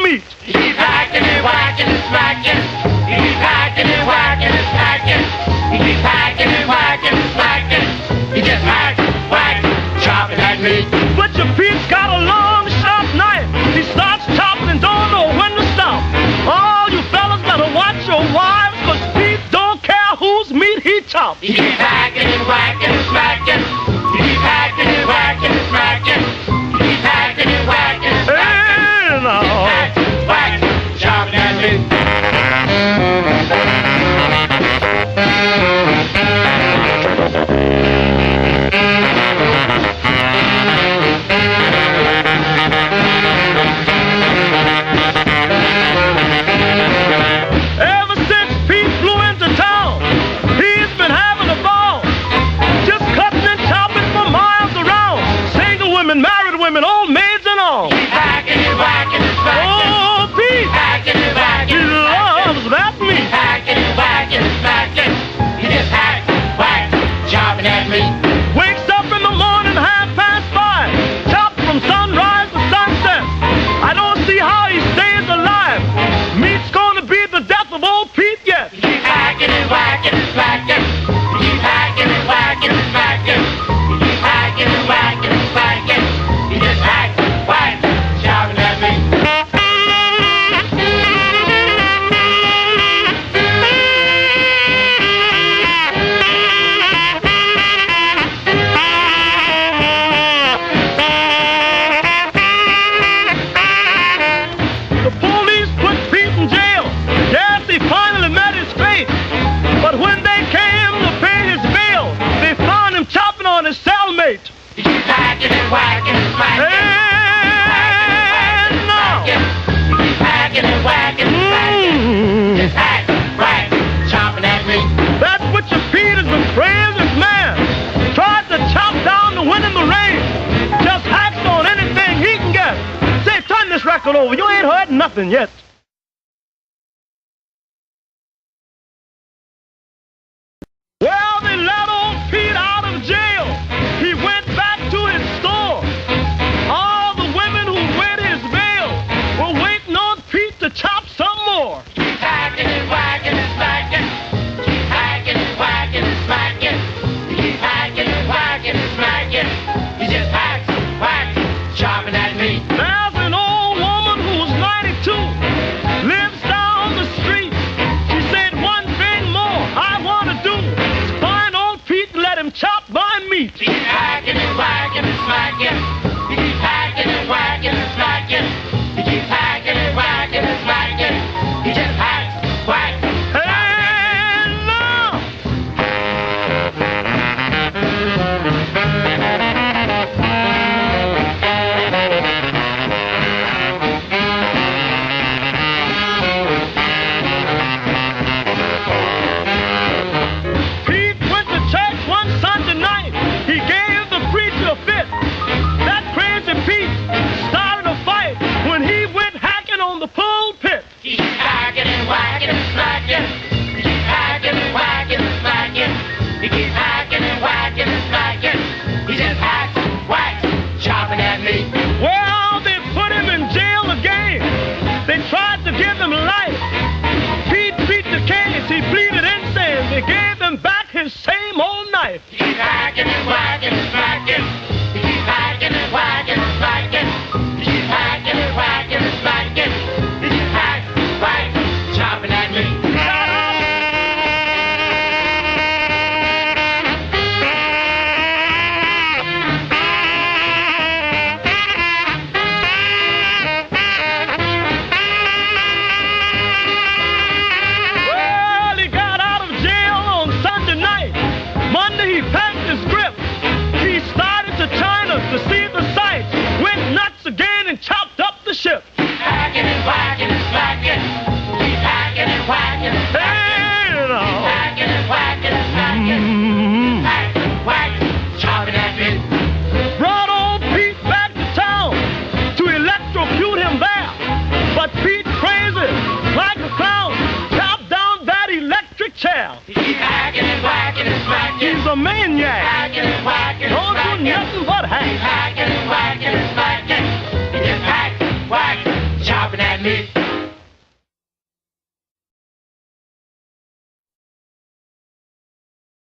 meat. He keeps hacking and whacking and smacking. He keeps hacking and whacking and smacking. He keeps hacking and whacking and smacking. He just hack, whack, chopping at me. Butcher Pete's got a long, sharp knife. He starts chopping and don't know when to stop. All you fellas better watch your wives, 'cause Pete don't care whose meat he chops. He keeps hacking and whacking and smacking. He keeps hacking and whacking and smacking. He keeps hacking and whacking and smacking. Hey, no. Hack, whack, chopping at me. Ever since Pete flew into town, he's been having a ball. Just cutting and chopping for miles around. Single women, married women, old maids and all. Keep hacking and whacking and smacking. Oh, Pete, Hacking and whacking he and smacking. loves that meat. Hacking and whacking and smacking. He just hack, whack, chopping at me. Wakes up in the morning, 5:30. Chops from sunrise to sunset. I don't see how he stays alive. Meat's gonna be the death of old Pete yet. He keeps hacking and whacking and smacking. He keeps hacking and whacking and smacking. He keeps hacking and whacking and smacking. He just hack, whack, chopping at me. The police put Pete in jail. Yes, he finally met his fate. But when they came to pay his bail, they found him chopping on his cellmate. He keeps hacking and whacking and smacking. And now, He keeps hacking and whacking and smacking. Just hack, whack, chopping at me. that's what your Pete is the craziest man. Tried to chop down the wind in the rain. Just hacks on anything he can get. Say, turn this record over. You ain't heard nothing yet. Well, they let old Pete out of jail. He went back to his store. All the women who went his bail were waiting on Pete to chop some more. Keep hacking and whacking and smacking. Keep hacking and whacking and smacking. Keep hacking and whacking and smacking. He just hacks, whack, chopping at me. There's an old woman who's 92, lives down the street. She said one thing more I want to do is find old Pete and let him chop my meat. Keep hacking and whacking and smacking. He keeps hacking and whacking and smacking. He keeps hacking and whacking and smacking. He just hacks, whack. And now, Pete went to church one Sunday night. He gave the preacher a fit. That crazy Pete started a fight when he went hacking on the pulpit. He keeps hacking and whacking and smacking. He keeps hacking and whacking and smacking. He keeps hacking and whacking and smacking. He just hacks, whack, chopping at me. Well, they put him in jail again. They tried to give him life. Pete beat the case. He pleaded innocent. They gave him back his same old knife. He keeps hacking and whacking and smacking. He keeps hacking and whacking and smacking. He keeps hacking and whacking and smacking. He just hacks, whack, chopping at me. Well, he got out of jail on Sunday night. Monday he packed his grip. He started to China to see the sights. Went nuts again and chopped up the ship. Keep hacking and whacking and smacking. Keep hacking and whacking and smacking. Hey, you know. Hacking and whacking and smacking. Hack, whack, chopping at me. Brought old Pete back to town to electrocute him there. But Pete, crazy, like a clown, chopped down that electric chair. He keeps hacking and whacking and smacking. He's a maniac. Hacking and whacking and Don't do smacking. nothing but hack. Hacking and whacking and smacking. He just hack, whack, chopping at me. Pete.